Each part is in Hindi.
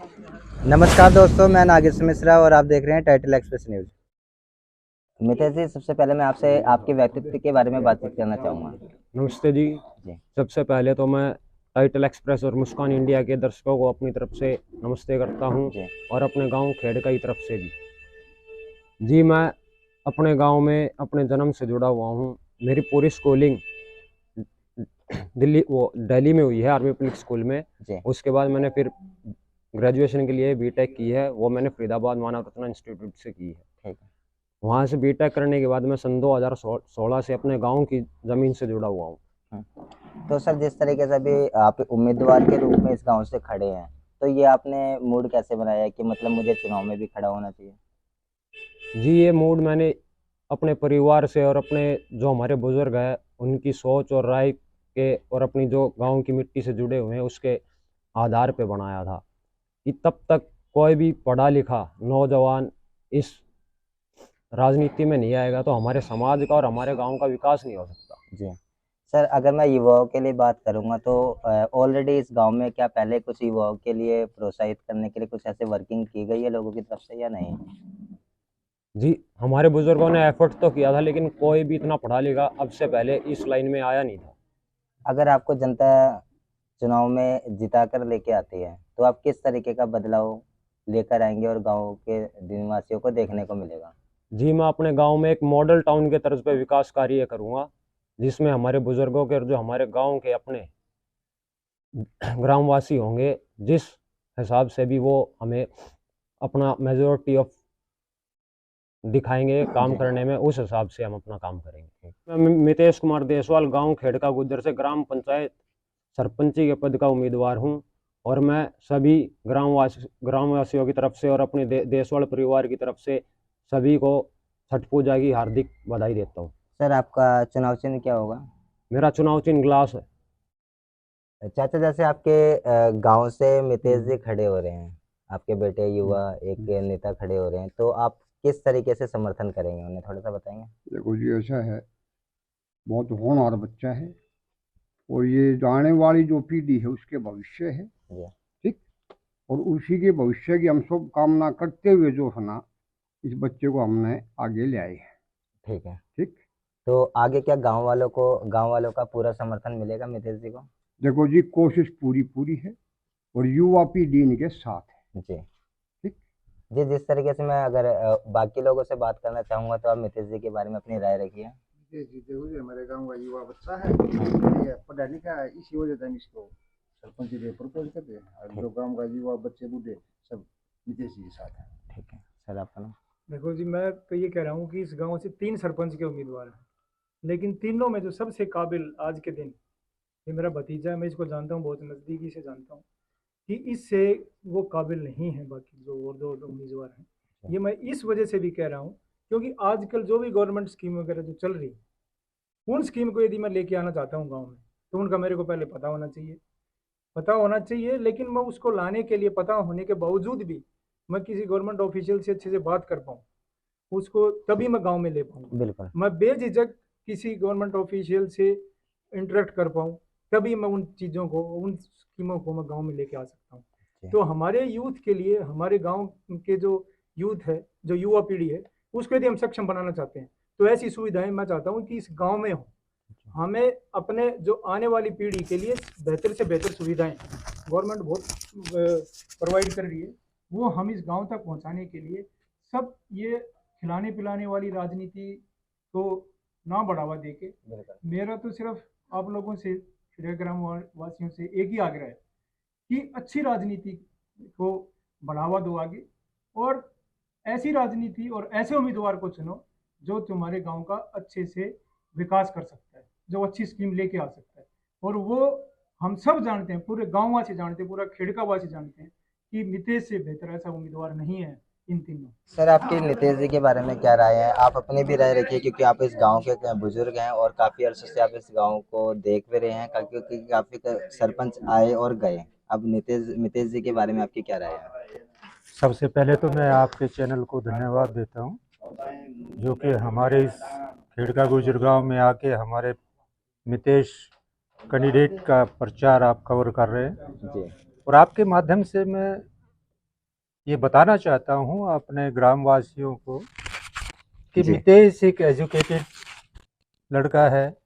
नमस्कार दोस्तों, मैं नागेश मिश्रा और आप देख रहे हैं टाइटल एक्सप्रेस न्यूज़। मितेश जी, सबसे पहले मैं आपसे आपके व्यक्तित्व के बारे में बातचीत करना चाहूँगा। नमस्ते जी। जी। सबसे पहले तो मैं टाइटल एक्सप्रेस और मुस्कान इंडिया के दर्शकों को अपनी तरफ से नमस्ते करता हूं जी। और अपने गांव खेड़का की तरफ से भी। जी, मैं अपने गांव में अपने जन्म से जुड़ा हुआ हूं। मेरी पूरी स्कूलिंग दिल्ली में हुई है, आर्मी पब्लिक स्कूल में। जी। उसके बाद मैंने फिर ग्रेजुएशन के लिए बीटेक की है, वो मैंने फरीदाबाद मानव रत्न इंस्टीट्यूट से की है। ठीक है। वहाँ से बीटेक करने के बाद मैं सन 2016 से अपने गाँव की ज़मीन से जुड़ा हुआ हूँ। तो सर, जिस तरीके से अभी आप उम्मीदवार के रूप में इस गांव से खड़े हैं, तो ये आपने मूड कैसे बनाया है कि मतलब मुझे चुनाव में भी खड़ा होना चाहिए? जी, ये मूड मैंने अपने परिवार से और अपने जो हमारे बुजुर्ग हैं उनकी सोच और राय के और अपनी जो गांव की मिट्टी से जुड़े हुए हैं उसके आधार पे बनाया था कि तब तक कोई भी पढ़ा लिखा नौजवान इस राजनीति में नहीं आएगा तो हमारे समाज का और हमारे गांव का विकास नहीं हो सकता। जी। सर, अगर मैं युवाओं के लिए बात करूंगा तो ऑलरेडी इस गांव में क्या पहले कुछ युवाओं के लिए प्रोत्साहित करने के लिए कुछ ऐसे वर्किंग की गई है लोगों की तरफ से या नहीं? जी, हमारे बुजुर्गों ने एफर्ट तो किया था लेकिन कोई भी इतना पढ़ा लिखा अब से पहले इस लाइन में आया नहीं था। अगर आपको जनता चुनाव में जिता कर लेके आती है, तो आप किस तरीके का बदलाव लेकर आएँगे और गाँव के निवासियों को देखने को मिलेगा? जी, मैं अपने गांव में एक मॉडल टाउन के तर्ज पे विकास कार्य करूंगा जिसमें हमारे बुजुर्गों के और जो हमारे गांव के अपने ग्रामवासी होंगे, जिस हिसाब से भी वो हमें अपना मेजोरिटी ऑफ दिखाएंगे काम जी। करने में, उस हिसाब से हम अपना काम करेंगे। मैं मितेश कुमार देसवाल गांव खेड़का गुज्जर से ग्राम पंचायत सरपंची के पद का उम्मीदवार हूं और मैं सभी ग्रामवासियों की तरफ से और अपने देसवाल परिवार की तरफ से सभी को छठ पूजा की हार्दिक बधाई देता हूं। सर, आपका चुनाव चिन्ह क्या होगा? मेरा चुनाव चिन्ह ग्लास है। चाचा, जैसे आपके गाँव से मितेश जी खड़े हो रहे हैं, आपके बेटे युवा एक नेता खड़े हो रहे हैं, तो आप किस तरीके से समर्थन करेंगे उन्हें, थोड़ा-सा बताएँगे? देखो जी, ऐसा है, बहुत होनहार बच्चा है और ये आने वाली जो पीढ़ी है उसके भविष्य है। जी। ठीक। और उसी के भविष्य की हम सब कामना करते हुए जो है ना, इस बच्चे को हमने आगे ले आए हैं। ठीक है। ठीक। तो आगे क्या गाँव वालों का पूरा समर्थन मिलेगा मितेश जी को? देखो जी, कोशिश पूरी पूरी है और युवा पीढ़ी इनके साथ है। जी। ठीक। जी, जिस तरीके से मैं अगर बाकी लोगों से बात करना चाहूँगा तो आप मितेश जी के बारे में अपनी राय रखिए। जी जी, देखो जी, हमारे गांव का युवा बच्चा है, ठीक है, पढ़ा लिखा है, इसी वजह से हम इसको सरपंच के प्रपोज करते हैं और जो गांव का युवा बच्चे बूढ़े सब नितेश जी के साथ हैं। ठीक है। सर, आपका नाम? देखो जी, मैं तो ये कह रहा हूँ कि इस गांव से 3 सरपंच के उम्मीदवार हैं, लेकिन तीनों में जो सबसे काबिल आज के दिन, ये मेरा भतीजा है, मैं इसको जानता हूँ, बहुत नज़दीकी से जानता हूँ कि इससे वो काबिल नहीं है बाकी जो और 2 उम्मीदवार हैं। ये मैं इस वजह से भी कह रहा हूँ क्योंकि आजकल जो भी गवर्नमेंट स्कीम वगैरह जो चल रही है, उन स्कीम को यदि मैं लेके आना चाहता हूँ गाँव में, तो उनका मेरे को पहले पता होना चाहिए, लेकिन मैं उसको लाने के लिए पता होने के बावजूद भी मैं किसी गवर्नमेंट ऑफिशियल से अच्छे से बात कर पाऊँ, उसको तभी मैं गाँव में ले पाऊँगा। बिल्कुल। मैं बेझिझक किसी गवर्नमेंट ऑफिशियल से इंटरेक्ट कर पाऊँ, तभी मैं उन चीज़ों को, उन स्कीमों को मैं गाँव में लेके आ सकता हूँ। जी। तो हमारे यूथ के लिए, हमारे गाँव के जो यूथ है, जो युवा पीढ़ी है, उसको यदि हम सक्षम बनाना चाहते हैं, तो ऐसी सुविधाएँ मैं चाहता हूँ कि इस गाँव में हों। हमें अपने जो आने वाली पीढ़ी के लिए बेहतर से बेहतर सुविधाएँ गवर्नमेंट बहुत प्रोवाइड कर रही है, वो हम इस गाँव तक पहुँचाने के लिए सब ये खिलाने-पिलाने वाली राजनीति को ना बढ़ावा देके, बिल्कुल। मेरा तो सिर्फ आप लोगों से, ग्राम वासियों से एक ही आग्रह है कि अच्छी राजनीति को बढ़ावा दो आगे, और ऐसी राजनीति और ऐसे उम्मीदवार को चुनो जो तुम्हारे गांव का अच्छे से विकास कर सकता है, जो अच्छी स्कीम लेके आ सकता है। और वो हम सब जानते हैं, पूरे गाँव वासी जानते हैं, पूरा खेड़का वासी जानते हैं कि मितेश से बेहतर ऐसा उम्मीदवार नहीं है इन तीनों। सर, आपकी नितेश जी के बारे में क्या राय है? आप अपनी भी राय रखिए, क्योंकि आप इस गाँव के बुजुर्ग हैं और काफ़ी अरसे से आप इस गाँव को देख भी रहे हैं, क्योंकि काफ़ी सरपंच आए और गए। अब मितेश जी के बारे में आपकी क्या राय है? सबसे पहले तो मैं आपके चैनल को धन्यवाद देता हूं, जो कि हमारे इस खेड़का गुजर गांव में आके हमारे मितेश कैंडिडेट का प्रचार आप कवर कर रहे हैं। जी। और आपके माध्यम से मैं ये बताना चाहता हूँ अपने ग्रामवासियों को कि जी। मितेश एक एजुकेटेड लड़का है,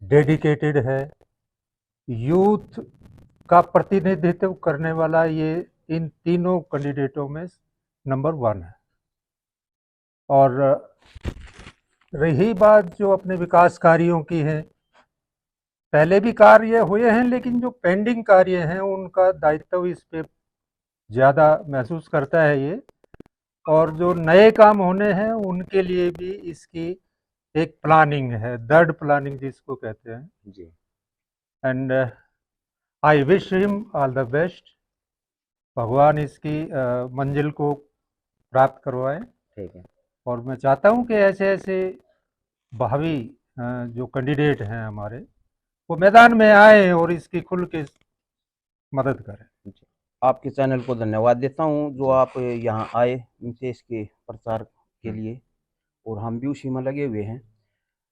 डेडिकेटेड है, यूथ का प्रतिनिधित्व करने वाला ये इन तीनों कैंडिडेटों में नंबर 1 है। और रही बात जो अपने विकास कार्यों की है, पहले भी कार्य हुए हैं, लेकिन जो पेंडिंग कार्य हैं उनका दायित्व इस पे ज़्यादा महसूस करता है ये, और जो नए काम होने हैं उनके लिए भी इसकी एक प्लानिंग है, थर्ड प्लानिंग जिसको कहते हैं। जी। And I wish him all the best. भगवान इसकी मंजिल को प्राप्त करवाए। ठीक है। और मैं चाहता हूं कि ऐसे ऐसे भावी जो कैंडिडेट हैं हमारे, वो मैदान में आए और इसकी खुल के मदद करें। आपके चैनल को धन्यवाद देता हूं जो आप यहाँ आए मितेश के प्रचार के लिए, और हम भी उसी में लगे हुए हैं।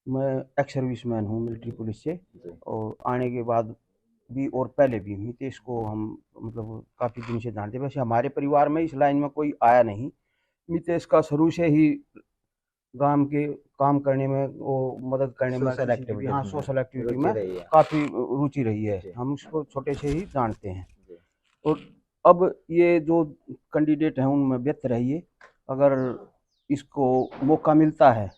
मैं एक्स सर्विसमैन हूँ मिलिट्री पुलिस से, और आने के बाद भी और पहले भी मितेश को हम मतलब काफ़ी दिन से जानते। वैसे हमारे परिवार में इस लाइन में कोई आया नहीं। मितेश का शुरू से ही गांव के काम करने में, वो मदद करने में, सोशल एक्टिविटी, हाँ सोशल एक्टिविटी में रही है। काफ़ी रुचि रही है। हम उसको छोटे से ही जानते हैं। और अब ये जो कैंडिडेट हैं उनमें बेहतर है ये, अगर इसको मौका मिलता है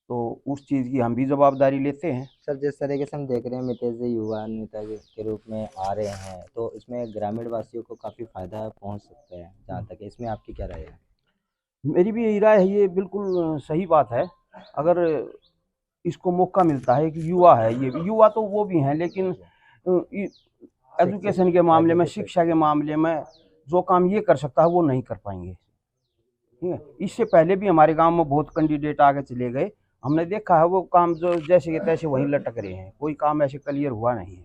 तो उस चीज़ की हम भी जवाबदारी लेते हैं। सर, जिस तरीके से हम देख रहे हैं मितेश जी युवा नेता के रूप में आ रहे हैं, तो इसमें ग्रामीण वासियों को काफ़ी फायदा पहुंच सकता है, जहाँ तक है। इसमें आपकी क्या राय है? मेरी भी यही राय है, ये बिल्कुल सही बात है। अगर इसको मौका मिलता है कि युवा है, ये युवा तो वो भी हैं, लेकिन एजुकेशन के मामले में, शिक्षा के मामले में जो काम ये कर सकता है वो नहीं कर पाएंगे। ठीक है, इससे पहले भी हमारे गांव में बहुत कैंडिडेट आगे चले गए, हमने देखा है वो काम जो जैसे के तैसे वहीं लटक रहे हैं, कोई काम ऐसे क्लियर हुआ नहीं है।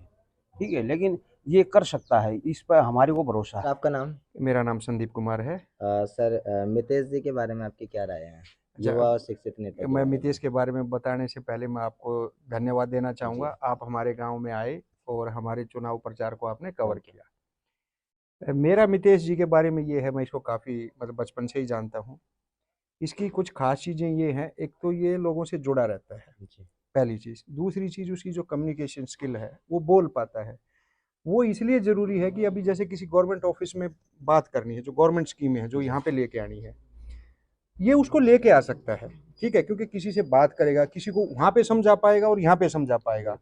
ठीक है, लेकिन ये कर सकता है, इस पर हमारे को भरोसा है। आपका नाम? मेरा नाम संदीप कुमार है। सर, मितेश जी के बारे में आपकी क्या राय है, युवा और शिक्षित नेता? मैं मितेश के बारे में बताने से पहले मैं आपको धन्यवाद देना चाहूँगा। आप हमारे गांव में आए और हमारे चुनाव प्रचार को आपने कवर किया। मेरा मितेश जी के बारे में ये है, मैं इसको काफ़ी मतलब बचपन से ही जानता हूँ। इसकी कुछ खास चीज़ें ये हैं, एक तो ये लोगों से जुड़ा रहता है, पहली चीज़। दूसरी चीज़, उसकी जो कम्युनिकेशन स्किल है, वो बोल पाता है। वो इसलिए ज़रूरी है कि अभी जैसे किसी गवर्नमेंट ऑफिस में बात करनी है, जो गवर्नमेंट स्कीमें हैं जो यहाँ पे लेके आनी है, ये उसको लेके आ सकता है। ठीक है, क्योंकि किसी से बात करेगा, किसी को वहाँ पे समझा पाएगा और यहाँ पे समझा पाएगा।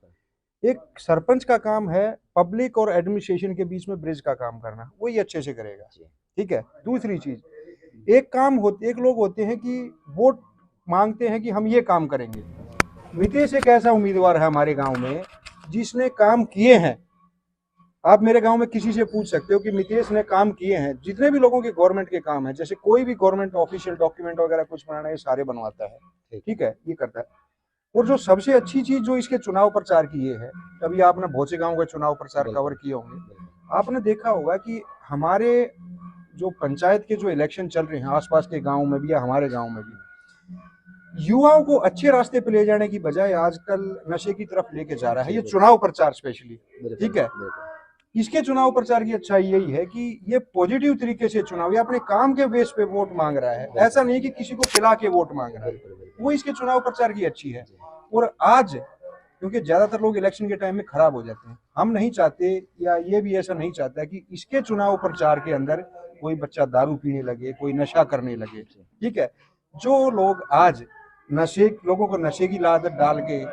एक सरपंच का काम है पब्लिक और एडमिनिस्ट्रेशन के बीच में ब्रिज का काम करना, वो ही अच्छे से करेगा। ठीक है। दूसरी चीज़, एक लोग होते हैं कि वोट मांगते हैं कि हम ये काम करेंगे। मितेश एक ऐसा उम्मीदवार है हमारे गांव में जिसने काम किए हैं। आप मेरे गांव में किसी से पूछ सकते हो कि मितेश ने काम किए हैं। जितने भी लोगों के गवर्नमेंट के काम है, जैसे कोई भी गवर्नमेंट ऑफिशियल डॉक्यूमेंट वगैरह कुछ बनाना है, सारे बनवाता है। ठीक है, ये करता है। और जो सबसे अच्छी चीज जो इसके चुनाव प्रचार की ये है, अभी आपने बहुत से गाँव के चुनाव प्रचार कवर किए होंगे, आपने देखा होगा कि हमारे जो पंचायत के जो इलेक्शन चल रहे हैं आसपास के गाँव में भी या हमारे गाँव में भी, युवाओं को अच्छे रास्ते पे ले जाने की बजाय आजकल नशे की तरफ लेके जा रहा है ये चुनाव प्रचार स्पेशली। ठीक है, इसके चुनाव प्रचार की अच्छाई यही है कि ये पॉजिटिव तरीके से चुनाव, ये अपने काम के बेस पे वोट मांग रहा है, ऐसा नहीं कि किसी को खिला के वोट मांग रहा है। वो इसके चुनाव प्रचार की अच्छी है। और आज क्योंकि ज्यादातर लोग इलेक्शन के टाइम में खराब हो जाते हैं, हम नहीं चाहते, या ये भी ऐसा नहीं चाहता कि इसके चुनाव प्रचार के अंदर कोई बच्चा दारू पीने लगे, कोई नशा करने लगे। ठीक है, जो लोग आज लोगों को नशे की आदत डाल के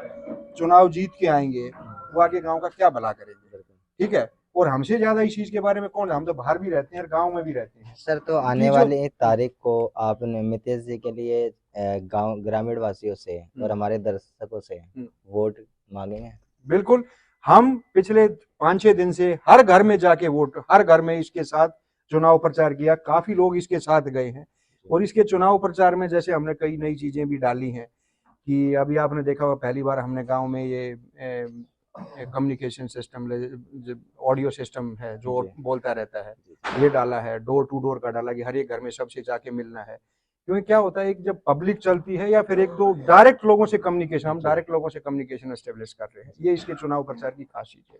चुनाव जीत के आएंगे, वो आगे गांव का क्या भला करेंगे। ठीक है, और हमसे ज्यादा इस चीज के बारे में कौन है, हम तो बाहर भी रहते हैं और गांव में भी रहते हैं। सर, तो आने वाली तारीख को आपने मितेश जी के लिए गांव ग्रामीण वासियों से और हमारे दर्शकों से वोट मांगेंगे? बिल्कुल, हम पिछले 5-6 दिन से हर घर में जाके हर घर में इसके साथ चुनाव प्रचार किया। काफी लोग इसके साथ गए हैं, और इसके चुनाव प्रचार में जैसे हमने कई नई चीजें भी डाली हैं कि अभी आपने देखा होगा पहली बार हमने गांव में ये कम्युनिकेशन सिस्टम, ऑडियो सिस्टम है जो बोलता रहता है, ये डाला है। डोर टू डोर का डाला कि हर एक घर में सबसे जाके मिलना है। क्योंकि क्या होता है, एक जब पब्लिक चलती है या फिर एक दो डायरेक्ट लोगों से कम्युनिकेशन, हम डायरेक्ट लोगों से कम्युनिकेशन एस्टेब्लिश कर रहे हैं। ये इसके चुनाव प्रचार की खास चीज है।